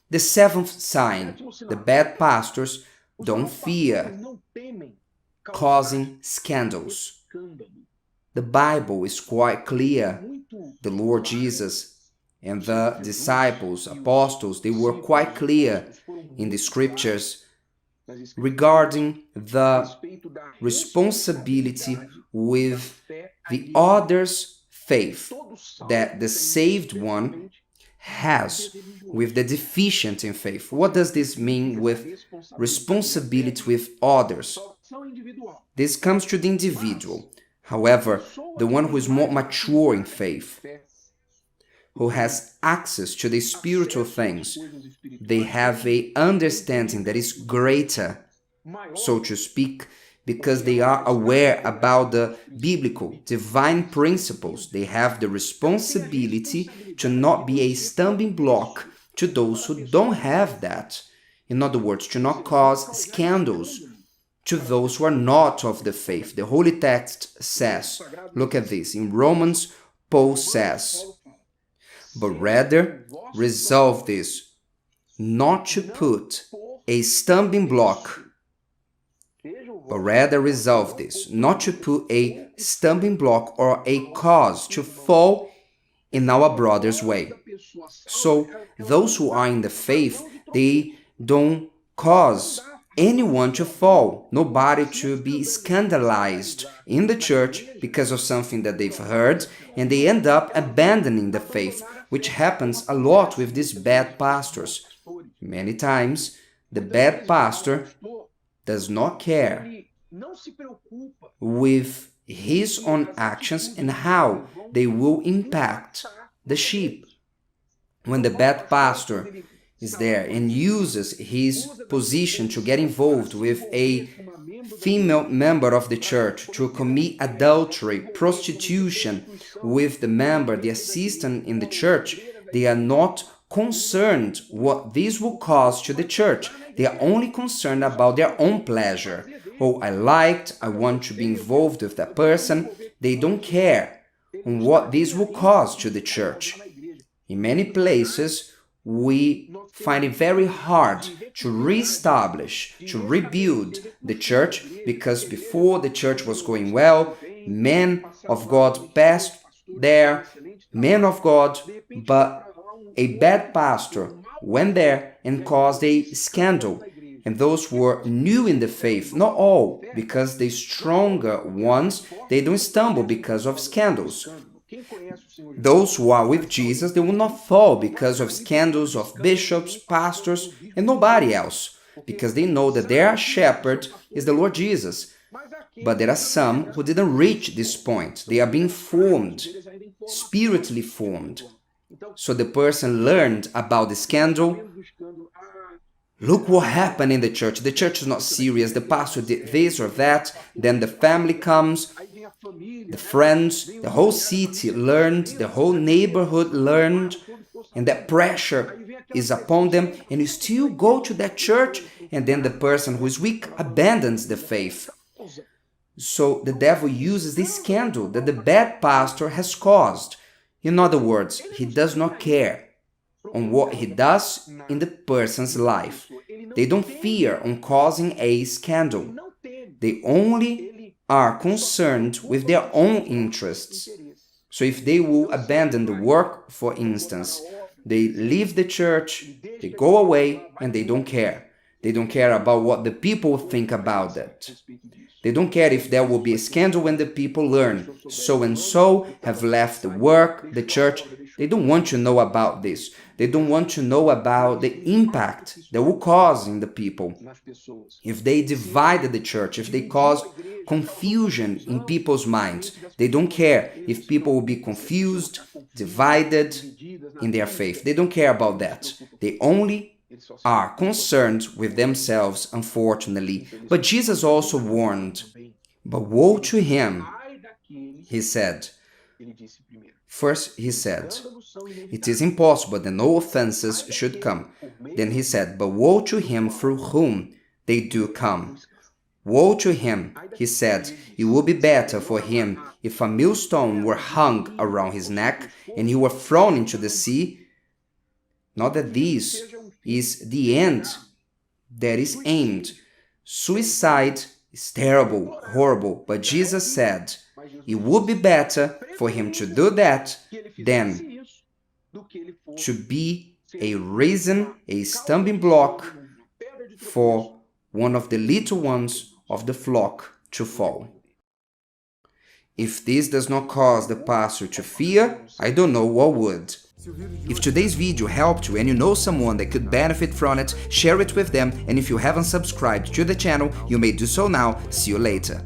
The seventh sign, the bad pastors don't fear causing scandals. The Bible is quite clear. The Lord Jesus and the disciples, apostles, they were quite clear in the scriptures regarding the responsibility with the other's faith that the saved one has with the deficient in faith. What does this mean with responsibility with others? This comes to the individual. However, the one who is more mature in faith, who has access to the spiritual things, they have a understanding that is greater, so to speak, because they are aware about the biblical, divine principles. They have the responsibility to not be a stumbling block to those who don't have that. In other words, to not cause scandals to those who are not of the faith. The Holy Text says, look at this, in Romans, Paul says, but rather resolve this, not to put a stumbling block, but rather resolve this, not to put a stumbling block or a cause to fall in our brother's way. So those who are in the faith, they don't cause anyone to fall, nobody to be scandalized in the church because of something that they've heard, and they end up abandoning the faith, which happens a lot with these bad pastors. Many times, the bad pastor does not care with his own actions and how they will impact the sheep. When the bad pastor is there and uses his position to get involved with a female member of the church to commit adultery, prostitution with the member, the assistant in the church, they are not concerned what this will cause to the church. They are only concerned about their own pleasure. Oh, I want to be involved with that person. They don't care on what this will cause to the church. In many places, we find it very hard to reestablish, to rebuild the church, because before the church was going well, men of God passed there, men of God, but a bad pastor went there and caused a scandal. And those who were new in the faith, not all, because the stronger ones, they don't stumble because of scandals. Those who are with Jesus, they will not fall because of scandals of bishops, pastors, and nobody else, because they know that their shepherd is the Lord Jesus. But there are some who didn't reach this point. They are being formed, spiritually formed. So the person learned about the scandal. Look what happened in the church. The church is not serious. The pastor did this or that. Then the family comes, the friends, the whole city learned, the whole neighborhood learned, and that pressure is upon them, and you still go to that church, and then the person who is weak abandons the faith. So the devil uses this scandal that the bad pastor has caused. In other words, he does not care on what he does in the person's life. They don't fear on causing a scandal. They only are concerned with their own interests. So if they will abandon the work, for instance, they leave the church, they go away, and they don't care. They don't care about what the people think about that. They don't care if there will be a scandal when the people learn so and so have left the work, the church. They don't want to know about this. They don't want to know about the impact that will cause in the people. If they divided the church, if they cause confusion in people's minds, they don't care if people will be confused, divided in their faith. They don't care about that. They only are concerned with themselves, unfortunately. But Jesus also warned, but woe to him, he said. First, he said, it is impossible that no offenses should come. Then he said, but woe to him through whom they do come. Woe to him, he said, it would be better for him if a millstone were hung around his neck and he were thrown into the sea. Not that this is the end that is aimed. Suicide is terrible, horrible, but Jesus said it would be better for him to do that than to be a reason, a stumbling block for one of the little ones of the flock to fall. If this does not cause the pastor to fear, I don't know what would. If today's video helped you and you know someone that could benefit from it, share it with them, and if you haven't subscribed to the channel, you may do so now. See you later.